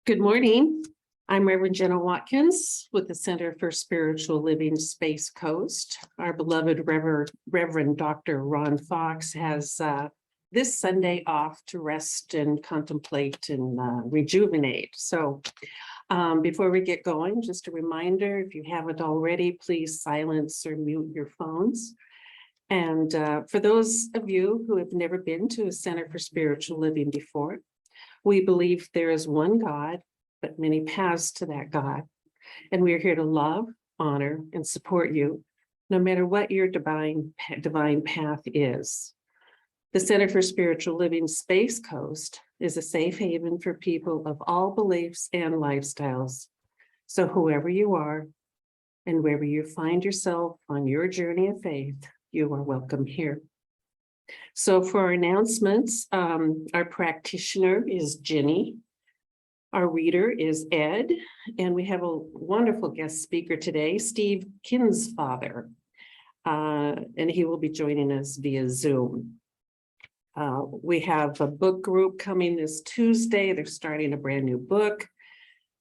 Good morning. I'm Reverend Jenna Watkins with the Center for Spiritual Living Space Coast. Our beloved Reverend Dr. Ron Fox has this Sunday off to rest and contemplate and rejuvenate. So before we get going, just a reminder, if you haven't already, please silence or mute your phones. And for those of you who have never been to a Center for Spiritual Living before, we believe there is one God, but many paths to that God. And we are here to love, honor, and support you, no matter what your divine path is. The Center for Spiritual Living Space Coast is a safe haven for people of all beliefs and lifestyles. So whoever you are and wherever you find yourself on your journey of faith, you are welcome here. So for our announcements, our practitioner is Jenny. Our reader is Ed, and we have a wonderful guest speaker today, Steve Kindsfather, and he will be joining us via Zoom. We have a book group coming this Tuesday. They're starting a brand new book.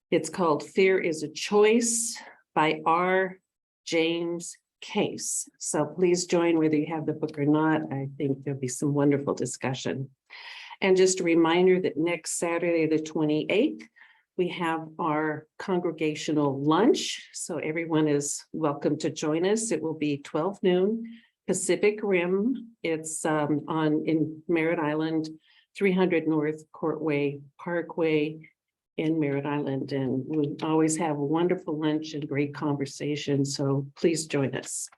It's called Fear is a Choice by R. James Case. So please join whether you have the book or not. I think there'll be some wonderful discussion. And just a reminder that next Saturday, the 28th, we have our congregational lunch. So everyone is welcome to join us. It will be 12 noon Pacific Rim. It's in Merritt Island, 300 North Courtway Parkway in Merritt Island, and we always have a wonderful lunch and great conversation, so please join us.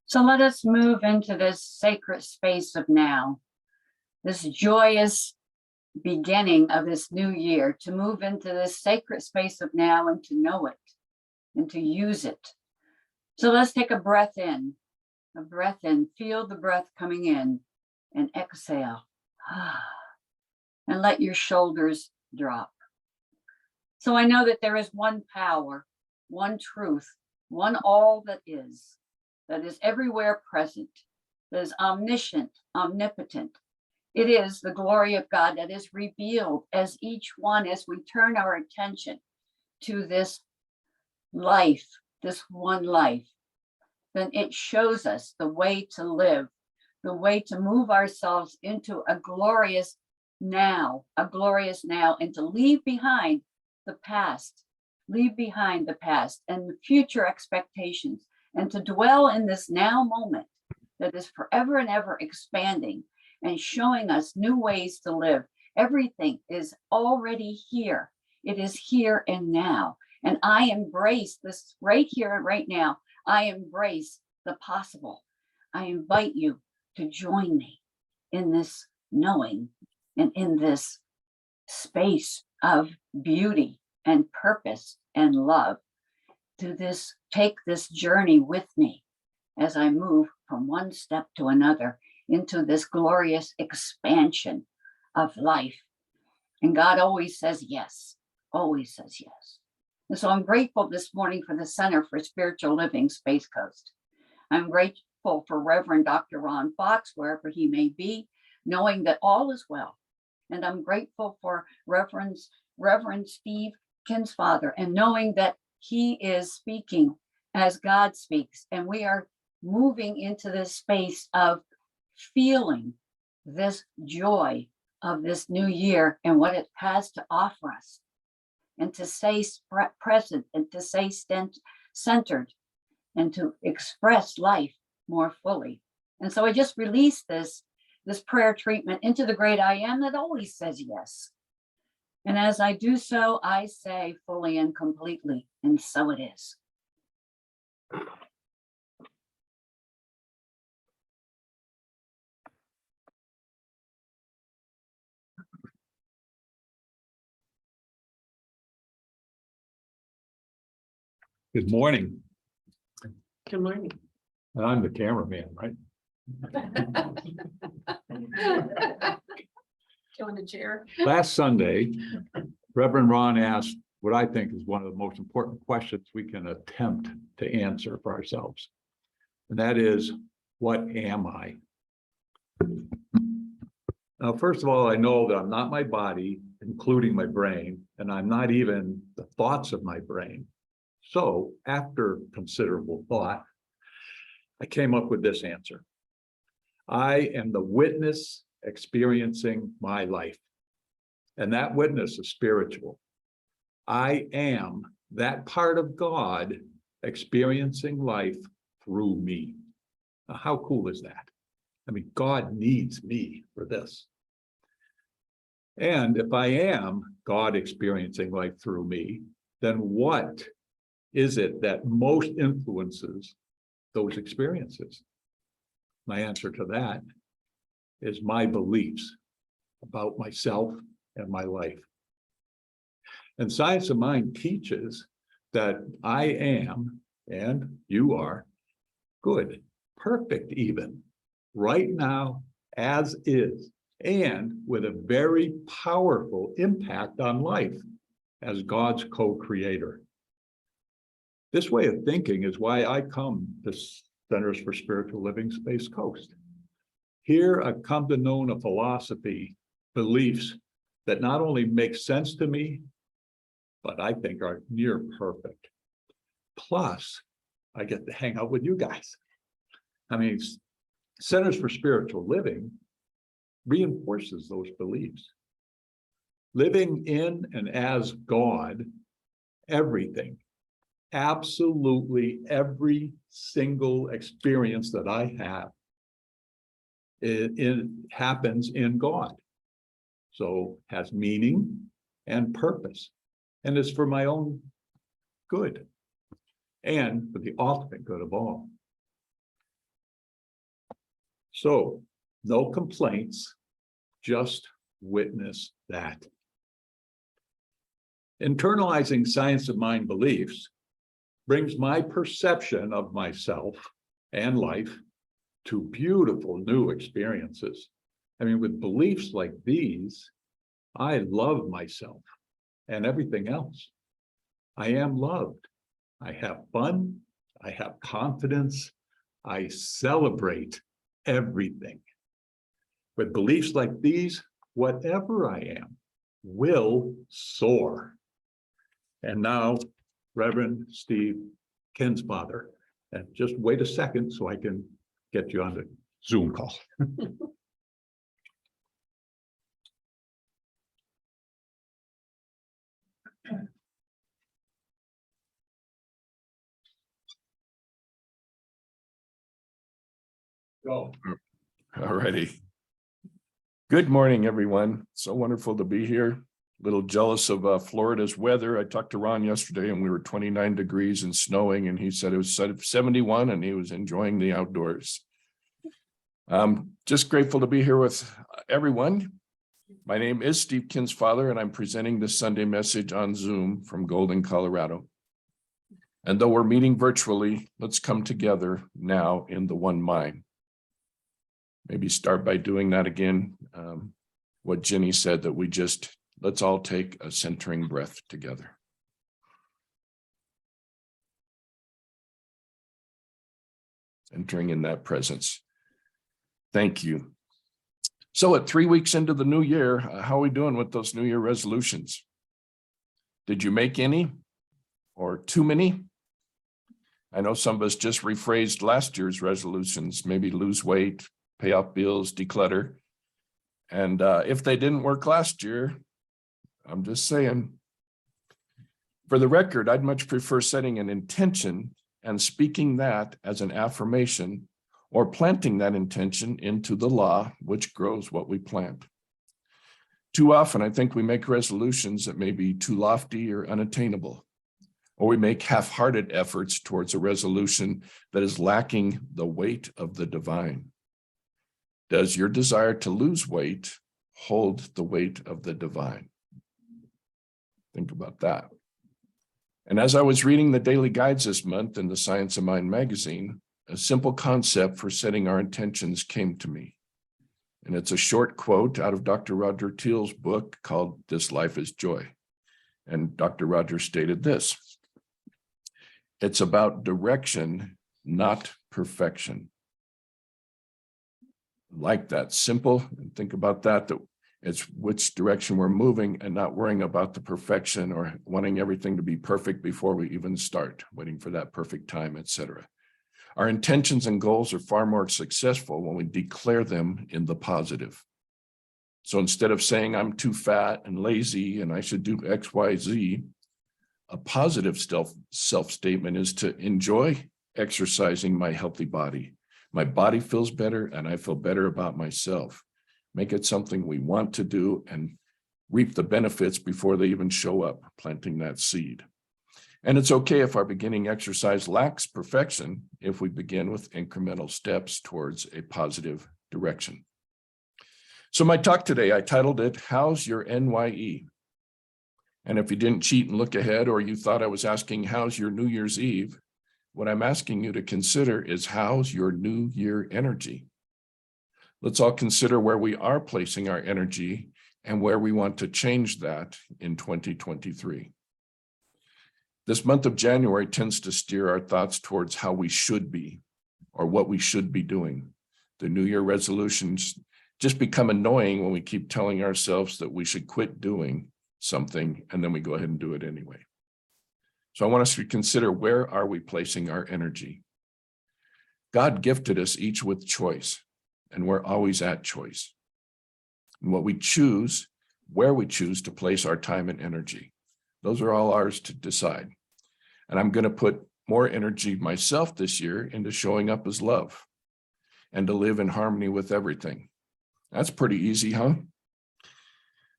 So let us move into this sacred space of now, this joyous beginning of this new year, to move into this sacred space of now and to know it and to use it. So let's take a breath in, feel the breath coming in and exhale. And let your shoulders drop. So I know that there is one power, one truth, one all that is everywhere present, that is omniscient, omnipotent. It is the glory of God that is revealed as each one, as we turn our attention to this life, this one life, then it shows us the way to live, the way to move ourselves into a glorious now, and to leave behind the past and the future expectations, and to dwell in this now moment that is forever and ever expanding and showing us new ways to live. Everything is already here. It is here and now. And I embrace this right here and right now. I embrace the possible. I invite you to join me in this knowing and in this space of beauty and purpose and love. Take this journey with me as I move from one step to another into this glorious expansion of life. And God always says yes, always says yes. And so I'm grateful this morning for the Center for Spiritual Living Space Coast. I'm grateful for Reverend Dr. Ron Fox, wherever he may be, knowing that all is well. And I'm grateful for Reverend Steve Kindsfather, and knowing that he is speaking as God speaks, and we are moving into this space of feeling this joy of this new year and what it has to offer us, and to stay present and to stay centered and to express life more fully. And so I just released this prayer treatment into the great I am that always says yes. And as I do so, I say fully and completely, and so it is. Good morning. Good morning. And I'm the cameraman, right? Going to chair. Last Sunday, Reverend Ron asked what I think is one of the most important questions we can attempt to answer for ourselves. And that is, what am I? Now, first of all, I know that I'm not my body, including my brain, and I'm not even the thoughts of my brain. So after considerable thought, I came up with this answer. I am the witness experiencing my life. And that witness is spiritual. I am that part of God experiencing life through me. Now, how cool is that? I mean, God needs me for this. And if I am God experiencing life through me, then what is it that most influences those experiences? My answer to that is my beliefs about myself and my life. And Science of Mind teaches that I am, and you are, good, perfect even, right now as is, and with a very powerful impact on life as God's co-creator. This way of thinking is why I come to Centers for Spiritual Living Space Coast. Here I've come to know a philosophy, beliefs that not only make sense to me, but I think are near perfect. Plus, I get to hang out with you guys. I mean, Centers for Spiritual Living reinforces those beliefs. Living in and as God, everything, absolutely every single experience that I have, it happens in God. So has meaning and purpose, and is for my own good and for the ultimate good of all. So no complaints, just witness that. Internalizing Science of Mind beliefs brings my perception of myself and life to beautiful new experiences. I mean, with beliefs like these, I love myself and everything else. I am loved. I have fun. I have confidence. I celebrate everything. With beliefs like these, whatever I am will soar. And now, Reverend Steve Kindsfather, and just wait a second so I can get you on the Zoom call. Go. All righty. Good morning, everyone. So wonderful to be here. A little jealous of Florida's weather. I talked to Ron yesterday and we were 29 degrees and snowing, and he said it was 71 and he was enjoying the outdoors. Just grateful to be here with everyone. My name is Steve Kindsfather and I'm presenting this Sunday message on Zoom from Golden, Colorado. And though we're meeting virtually, let's come together now in the one mind. Maybe start by doing that again. What Jenny said, that let's all take a centering breath together. Entering in that presence. Thank you. So at 3 weeks into the new year, how are we doing with those New Year resolutions? Did you make any or too many? I know some of us just rephrased last year's resolutions, maybe lose weight, pay off bills, declutter. And if they didn't work last year, I'm just saying, for the record, I'd much prefer setting an intention and speaking that as an affirmation, or planting that intention into the law, which grows what we plant. Too often, I think we make resolutions that may be too lofty or unattainable, or we make half-hearted efforts towards a resolution that is lacking the weight of the divine. Does your desire to lose weight hold the weight of the divine? Think about that. And as I was reading the daily guides this month in the Science of Mind magazine, a simple concept for setting our intentions came to me. And it's a short quote out of Dr. Roger Teal's book called This Life is Joy. And Dr. Roger stated this: it's about direction, not perfection. Like that, simple, and think about that it's which direction we're moving and not worrying about the perfection or wanting everything to be perfect before we even start, waiting for that perfect time, etc. Our intentions and goals are far more successful when we declare them in the positive. So instead of saying I'm too fat and lazy and I should do X, Y, Z, a positive self-statement is to enjoy exercising my healthy body. My body feels better and I feel better about myself. Make it something we want to do and reap the benefits before they even show up, planting that seed. And it's okay if our beginning exercise lacks perfection if we begin with incremental steps towards a positive direction. So my talk today, I titled it, How's Your NYE? And if you didn't cheat and look ahead, or you thought I was asking, how's your New Year's Eve? What I'm asking you to consider is, how's your New Year energy? Let's all consider where we are placing our energy and where we want to change that in 2023. This month of January tends to steer our thoughts towards how we should be or what we should be doing. The New Year resolutions just become annoying when we keep telling ourselves that we should quit doing something and then we go ahead and do it anyway. So I want us to consider, where are we placing our energy? God gifted us each with choice, and we're always at choice. And what we choose, where we choose to place our time and energy, those are all ours to decide. And I'm going to put more energy myself this year into showing up as love and to live in harmony with everything. That's pretty easy, huh?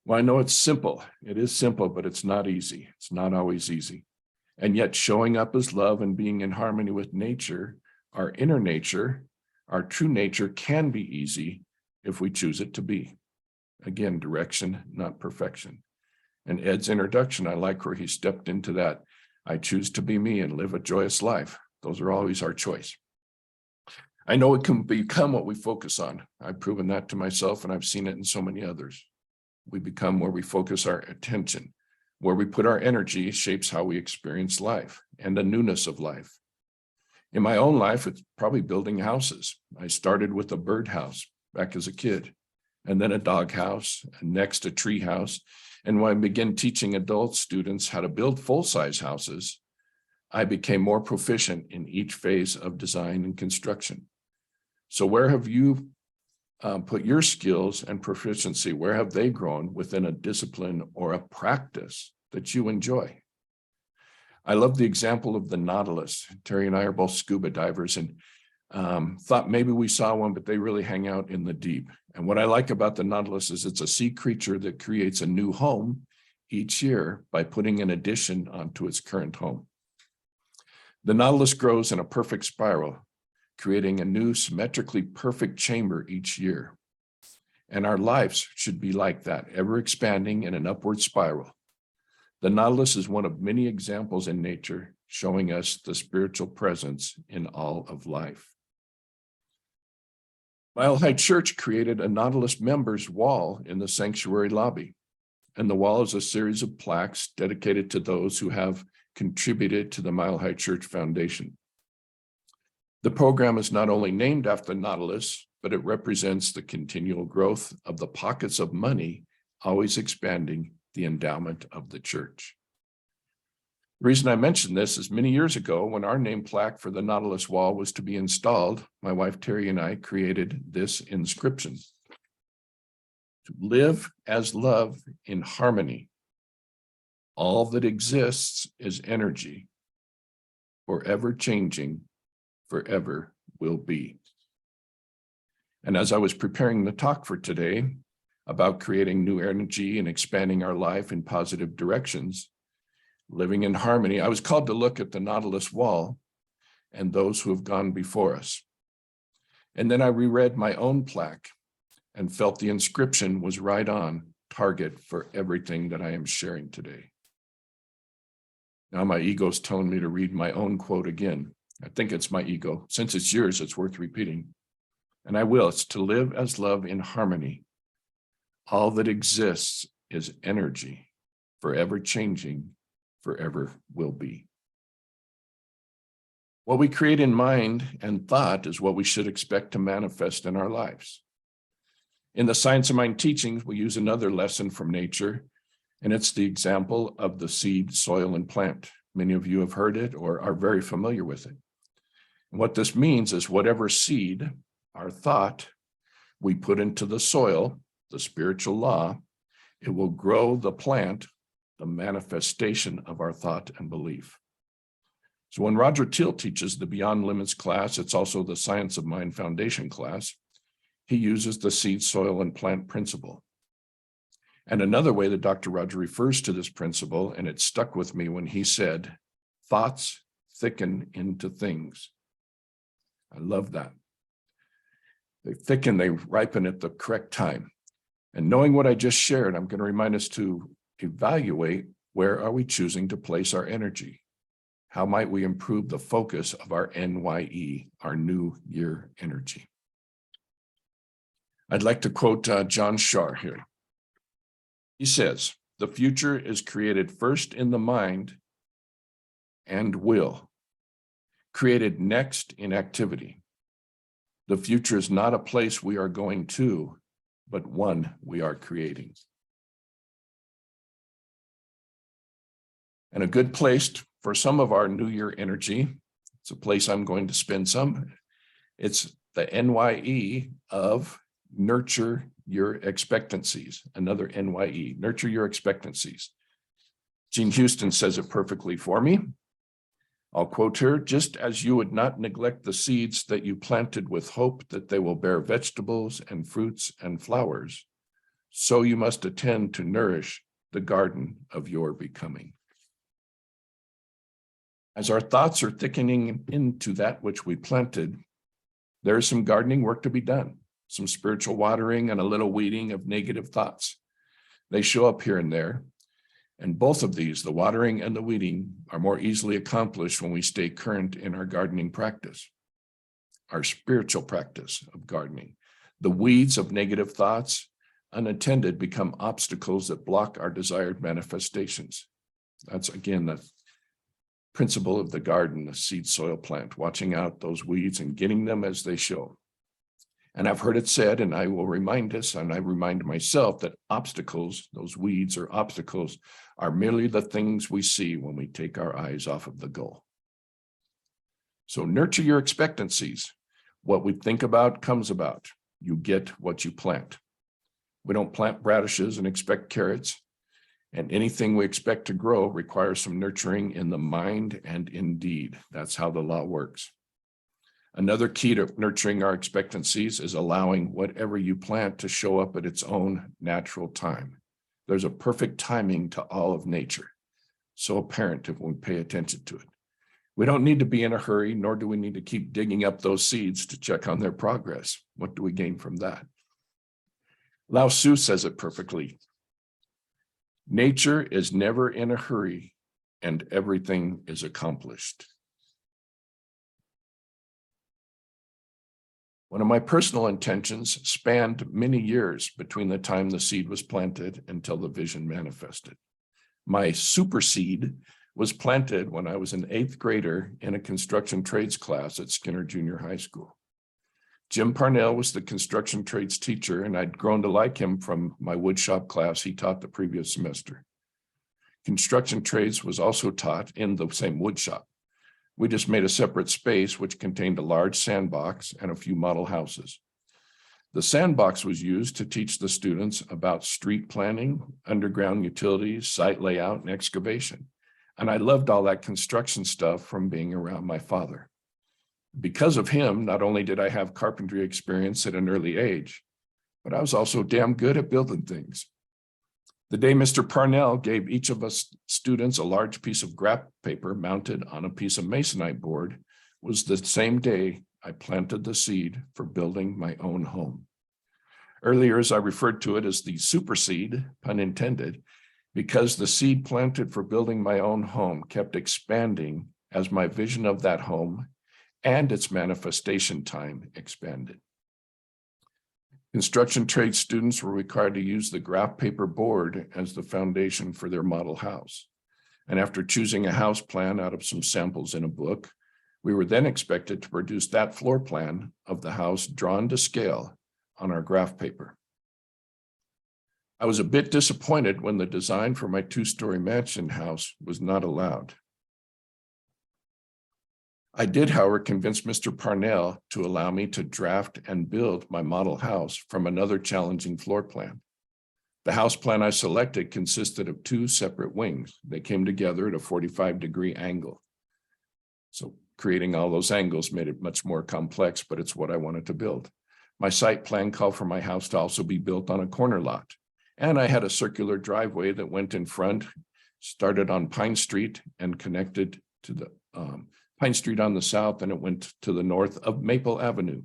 Well, I know it's simple. It is simple, but it's not easy. It's not always easy. And yet showing up as love and being in harmony with nature, our inner nature, our true nature, can be easy if we choose it to be. Again, direction, not perfection. And Ed's introduction, I like where he stepped into that. I choose to be me and live a joyous life. Those are always our choice. I know it can become what we focus on. I've proven that to myself, and I've seen it in so many others. We become where we focus our attention. Where we put our energy shapes how we experience life and the newness of life. In my own life, it's probably building houses. I started with a birdhouse back as a kid, and then a dog house, and next a tree house. And when I began teaching adult students how to build full-size houses, I became more proficient in each phase of design and construction. So where have you put your skills and proficiency? Where have they grown within a discipline or a practice that you enjoy? I love the example of the Nautilus. Terry and I are both scuba divers, and thought maybe we saw one, but they really hang out in the deep. And what I like about the Nautilus is it's a sea creature that creates a new home each year by putting an addition onto its current home. The Nautilus grows in a perfect spiral, creating a new symmetrically perfect chamber each year. And our lives should be like that, ever expanding in an upward spiral. The Nautilus is one of many examples in nature showing us the spiritual presence in all of life. Mile High Church created a Nautilus members wall in the sanctuary lobby. And the wall is a series of plaques dedicated to those who have contributed to the Mile High Church Foundation. The program is not only named after Nautilus, but it represents the continual growth of the pockets of money, always expanding the endowment of the church. The reason I mention this is many years ago, when our name plaque for the Nautilus wall was to be installed, my wife Terry and I created this inscription: to live as love in harmony. All that exists is energy, forever changing, forever will be. And as I was preparing the talk for today about creating new energy and expanding our life in positive directions, living in harmony, I was called to look at the Nautilus wall and those who have gone before us. And then I reread my own plaque and felt the inscription was right on target for everything that I am sharing today. Now my ego's telling me to read my own quote again. I think it's my ego. Since it's yours, it's worth repeating. And I will. It's to live as love in harmony. All that exists is energy, forever changing, forever will be. What we create in mind and thought is what we should expect to manifest in our lives. In the Science of Mind teachings, we use another lesson from nature, and it's the example of the seed, soil, and plant. Many of you have heard it or are very familiar with it. And what this means is whatever seed, our thought, we put into the soil, the spiritual law, it will grow the plant, the manifestation of our thought and belief. So when Roger Till teaches the Beyond Limits class, it's also the Science of Mind Foundation class, he uses the seed, soil, and plant principle. And another way that Dr. Roger refers to this principle, and it stuck with me when he said, thoughts thicken into things. I love that. They thicken, they ripen at the correct time. And knowing what I just shared, I'm going to remind us to evaluate where are we choosing to place our energy? How might we improve the focus of our NYE, our New Year energy? I'd like to quote John Shar here. He says, the future is created first in the mind and will, created next in activity. The future is not a place we are going to, but one we are creating. And a good place for some of our New Year energy, it's a place I'm going to spend some, it's the NYE of nurture your expectancies, another NYE, nurture your expectancies. Jean Houston says it perfectly for me. I'll quote her, just as you would not neglect the seeds that you planted with hope that they will bear vegetables and fruits and flowers, so you must attend to nourish the garden of your becoming. As our thoughts are thickening into that which we planted, there is some gardening work to be done, some spiritual watering and a little weeding of negative thoughts. They show up here and there. And both of these, the watering and the weeding, are more easily accomplished when we stay current in our gardening practice, our spiritual practice of gardening. The weeds of negative thoughts, unattended, become obstacles that block our desired manifestations. That's, again, the principle of the garden, the seed soil plant, watching out those weeds and getting them as they show. And I've heard it said, and I will remind us, and I remind myself, that obstacles, those weeds or obstacles, are merely the things we see when we take our eyes off of the goal. So nurture your expectancies. What we think about comes about. You get what you plant. We don't plant radishes and expect carrots. And anything we expect to grow requires some nurturing in the mind and in deed. That's how the law works. Another key to nurturing our expectancies is allowing whatever you plant to show up at its own natural time. There's a perfect timing to all of nature, so apparent if we pay attention to it. We don't need to be in a hurry, nor do we need to keep digging up those seeds to check on their progress. What do we gain from that? Lao Tzu says it perfectly. Nature is never in a hurry, and everything is accomplished. One of my personal intentions spanned many years between the time the seed was planted until the vision manifested. My super seed was planted when I was an 8th grader in a construction trades class at Skinner Junior High School. Jim Parnell was the construction trades teacher, and I'd grown to like him from my woodshop class he taught the previous semester. Construction trades was also taught in the same woodshop. We just made a separate space which contained a large sandbox and a few model houses. The sandbox was used to teach the students about street planning, underground utilities, site layout, and excavation. And I loved all that construction stuff from being around my father. Because of him, not only did I have carpentry experience at an early age, but I was also damn good at building things. The day Mr. Parnell gave each of us students a large piece of graph paper mounted on a piece of masonite board was the same day I planted the seed for building my own home. Earlier, as I referred to it as the super seed, pun intended, Because the seed planted for building my own home kept expanding as my vision of that home and its manifestation time expanded. Construction trade students were required to use the graph paper board as the foundation for their model house. And after choosing a house plan out of some samples in a book, we were then expected to produce that floor plan of the house drawn to scale on our graph paper. I was a bit disappointed when the design for my 2-story mansion house was not allowed. I did, however, convince Mr. Parnell to allow me to draft and build my model house from another challenging floor plan. The house plan I selected consisted of 2 separate wings. They came together at a 45-degree angle. So creating all those angles made it much more complex, but it's what I wanted to build. My site plan called for my house to also be built on a corner lot. And I had a circular driveway that went in front, started on Pine Street and connected to the Pine Street on the south, and it went to the north of Maple Avenue.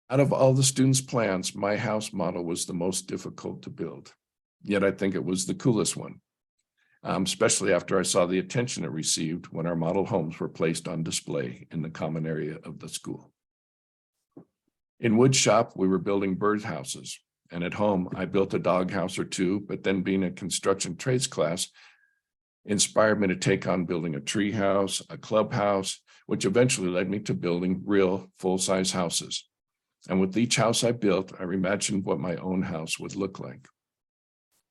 Out of all the students' plans, my house model was the most difficult to build. Yet I think it was the coolest one, especially after I saw the attention it received when our model homes were placed on display in the common area of the school. In wood shop, we were building bird houses. And at home, I built a dog house or 2, but then being a construction trades class inspired me to take on building a tree house, a clubhouse, which eventually led me to building real full-size houses. And with each house I built, I imagined what my own house would look like.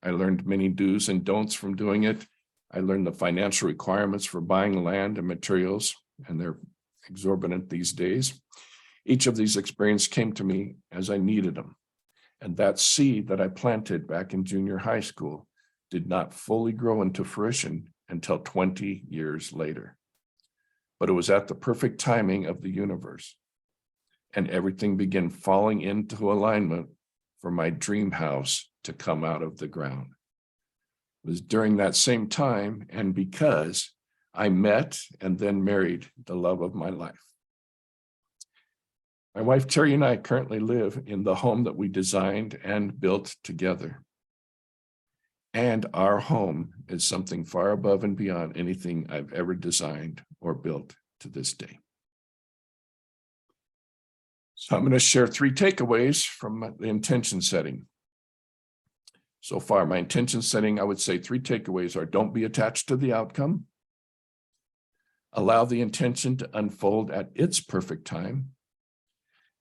I learned many do's and don'ts from doing it. I learned the financial requirements for buying land and materials, and they're exorbitant these days. Each of these experiences came to me as I needed them. And that seed that I planted back in junior high school did not fully grow into fruition until 20 years later. But it was at the perfect timing of the universe, and everything began falling into alignment for my dream house to come out of the ground. It was during that same time, and because I met and then married the love of my life. My wife, Terry, and I currently live in the home that we designed and built together. And our home is something far above and beyond anything I've ever designed or built to this day. So I'm going to share 3 takeaways from the intention setting. So far, my intention setting, I would say 3 takeaways are: don't be attached to the outcome. Allow the intention to unfold at its perfect time.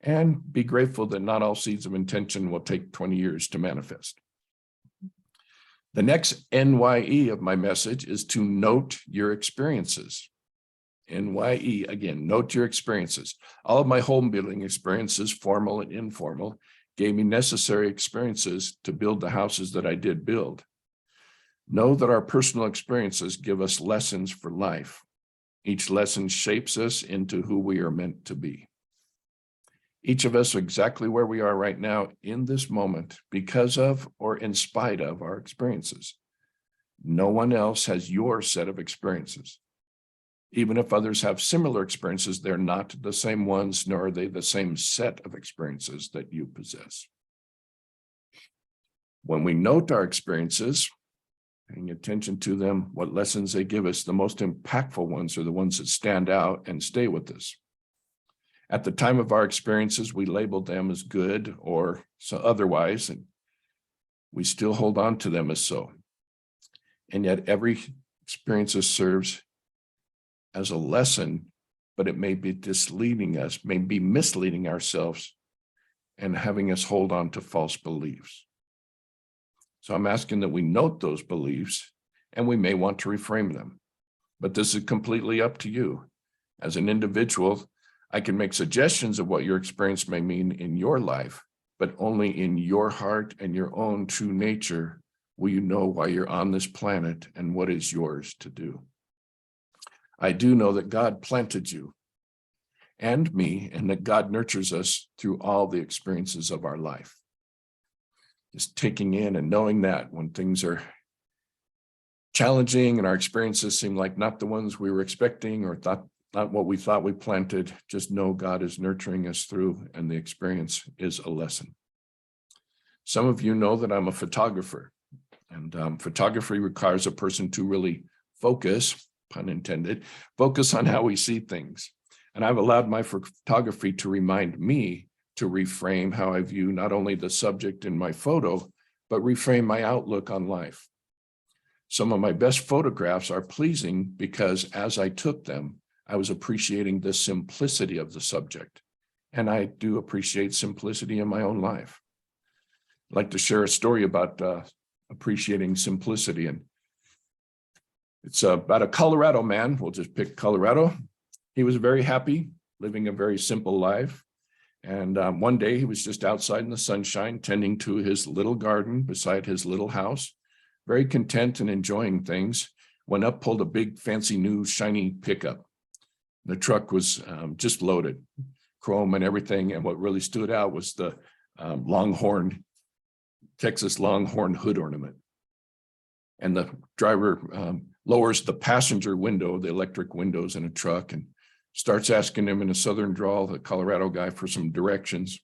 And be grateful that not all seeds of intention will take 20 years to manifest. The next NYE of my message is to note your experiences. NYE, again, note your experiences. All of my home building experiences, formal and informal, gave me necessary experiences to build the houses that I did build. Know that our personal experiences give us lessons for life. Each lesson shapes us into who we are meant to be. Each of us are exactly where we are right now in this moment because of or in spite of our experiences. No one else has your set of experiences. Even if others have similar experiences, they're not the same ones, nor are they the same set of experiences that you possess. When we note our experiences, paying attention to them, what lessons they give us, the most impactful ones are the ones that stand out and stay with us. At the time of our experiences, we labeled them as good or so otherwise, and we still hold on to them as so. And yet every experience serves as a lesson, but it may be misleading us, may be misleading ourselves and having us hold on to false beliefs. So I'm asking that we note those beliefs, and we may want to reframe them, but this is completely up to you. As an individual, I can make suggestions of what your experience may mean in your life, but only in your heart and your own true nature will you know why you're on this planet and what is yours to do. I do know that God planted you and me, and that God nurtures us through all the experiences of our life. Just taking in and knowing that when things are challenging and our experiences seem like not the ones we were expecting or not what we thought we planted, just know God is nurturing us through, and the experience is a lesson. Some of you know that I'm a photographer. And photography requires a person to really focus, pun intended, focus on how we see things. And I've allowed my photography to remind me to reframe how I view not only the subject in my photo, but reframe my outlook on life. Some of my best photographs are pleasing because as I took them, I was appreciating the simplicity of the subject. And I do appreciate simplicity in my own life. I'd like to share a story about appreciating simplicity. And it's about a Colorado man. We'll just pick Colorado. He was very happy, living a very simple life. And one day he was just outside in the sunshine, tending to his little garden beside his little house, very content and enjoying things, when up pulled a big, fancy, new, shiny pickup. The truck was just loaded, chrome and everything. And what really stood out was the Texas Longhorn hood ornament. And the driver lowers the passenger window, the electric windows in a truck, and starts asking him in a southern drawl, the Colorado guy, for some directions.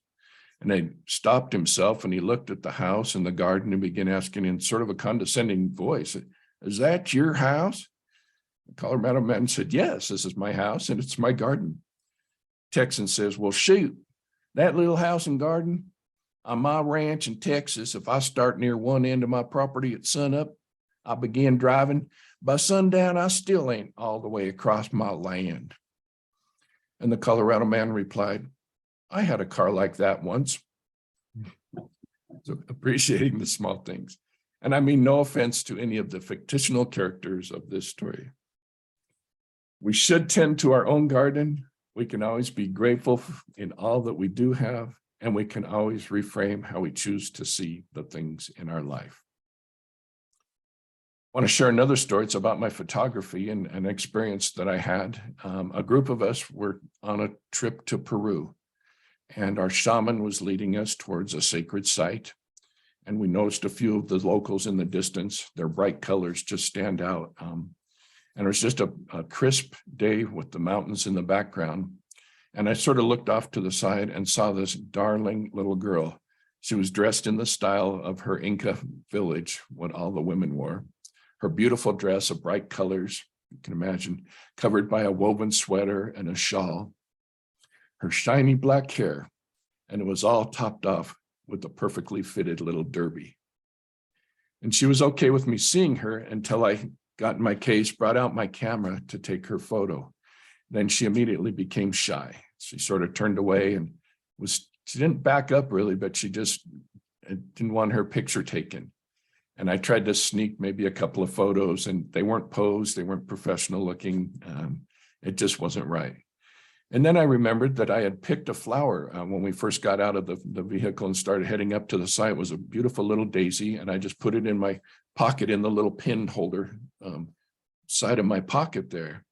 And they stopped himself and he looked at the house and the garden and began asking in sort of a condescending voice, "Is that your house?" The Colorado man said, "Yes, this is my house and it's my garden." Texan says, "Well, shoot, that little house and garden on my ranch in Texas, if I start near one end of my property at sunup, I begin driving. By sundown, I still ain't all the way across my land." And the Colorado man replied, "I had a car like that once." So appreciating the small things. And I mean no offense to any of the fictional characters of this story. We should tend to our own garden. We can always be grateful in all that we do have, and we can always reframe how we choose to see the things in our life. I want to share another story. It's about my photography and an experience that I had. A group of us were on a trip to Peru, and our shaman was leading us towards a sacred site. And we noticed a few of the locals in the distance. Their bright colors just stand out. And it was just a crisp day with the mountains in the background. And I sort of looked off to the side and saw this darling little girl. She was dressed in the style of her Inca village, what all the women wore. Her beautiful dress of bright colors, you can imagine, covered by a woven sweater and a shawl. Her shiny black hair, and it was all topped off with a perfectly fitted little derby. And she was okay with me seeing her until I got in my case, brought out my camera to take her photo. Then she immediately became shy. She sort of turned away and she didn't back up really, but she just didn't want her picture taken. And I tried to sneak maybe a couple of photos, and they weren't posed, they weren't professional looking. It just wasn't right. And then I remembered that I had picked a flower when we first got out of the vehicle and started heading up to the site. It was a beautiful little daisy, and I just put it in my pocket in the little pin holder side of my pocket there.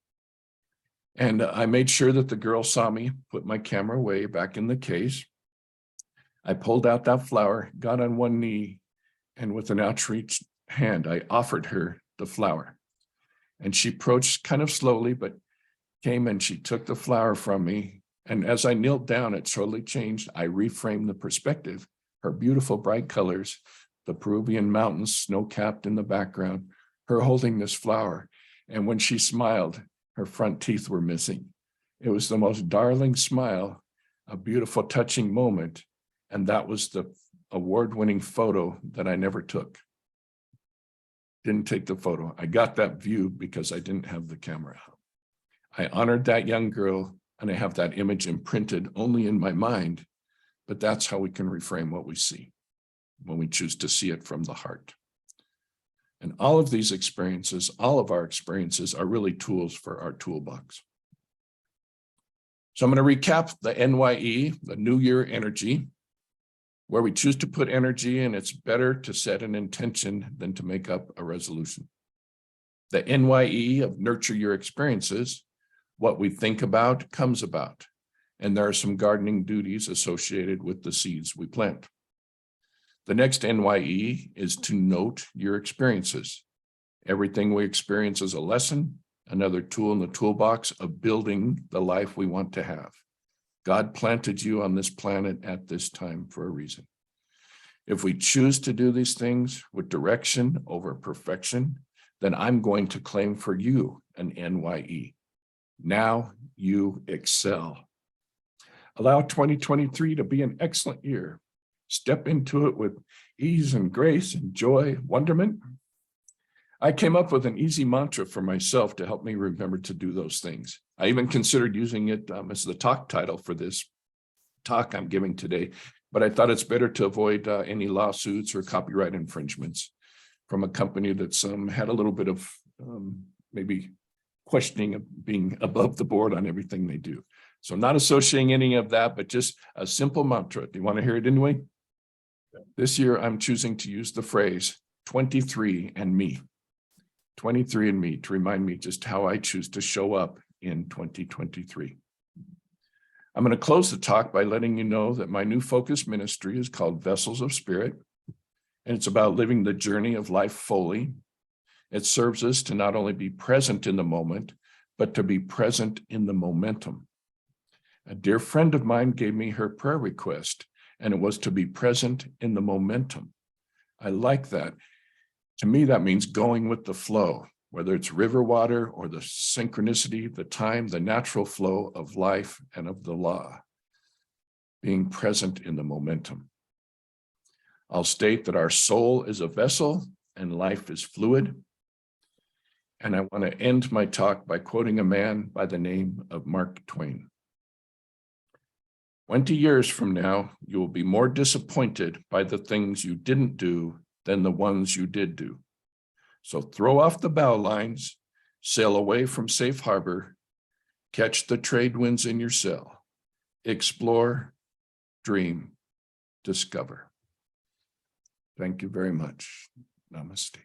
And I made sure that the girl saw me, put my camera away back in the case. I pulled out that flower, got on one knee, and with an outstretched hand, I offered her the flower. And she approached kind of slowly, but came and she took the flower from me. And as I knelt down, it totally changed. I reframed the perspective. Her beautiful bright colors, the Peruvian mountains snow-capped in the background, her holding this flower. And when she smiled, her front teeth were missing. It was the most darling smile, a beautiful, touching moment. And that was the award-winning photo that I never took. Didn't take the photo. I got that view because I didn't have the camera. I honored that young girl, and I have that image imprinted only in my mind, but that's how we can reframe what we see when we choose to see it from the heart. And all of these experiences, all of our experiences are really tools for our toolbox. So I'm going to recap the NYE, the New Year energy, where we choose to put energy, and it's better to set an intention than to make up a resolution. The NYE of nurture your experiences, what we think about comes about. And there are some gardening duties associated with the seeds we plant. The next NYE is to note your experiences. Everything we experience is a lesson, another tool in the toolbox of building the life we want to have. God planted you on this planet at this time for a reason. If we choose to do these things with direction over perfection, then I'm going to claim for you an NYE. Now you excel. Allow 2023 to be an excellent year. Step into it with ease and grace and joy, wonderment. I came up with an easy mantra for myself to help me remember to do those things. I even considered using it as the talk title for this talk I'm giving today, but I thought it's better to avoid any lawsuits or copyright infringements from a company that's had a little bit of maybe questioning of being above the board on everything they do. So not associating any of that, but just a simple mantra. Do you want to hear it anyway? This year, I'm choosing to use the phrase 23 and me. 23 and me to remind me just how I choose to show up in 2023. I'm going to close the talk by letting you know that my new focus ministry is called Vessels of Spirit, and it's about living the journey of life fully. It serves us to not only be present in the moment, but to be present in the momentum. A dear friend of mine gave me her prayer request, and it was to be present in the momentum. I like that. To me, that means going with the flow, whether it's river water or the synchronicity, the time, the natural flow of life and of the law, being present in the momentum. I'll state that our soul is a vessel and life is fluid. And I want to end my talk by quoting a man by the name of Mark Twain. 20 years from now, you will be more disappointed by the things you didn't do than the ones you did do. So throw off the bow lines, sail away from safe harbor, catch the trade winds in your sail, explore, dream, discover. Thank you very much. Namaste.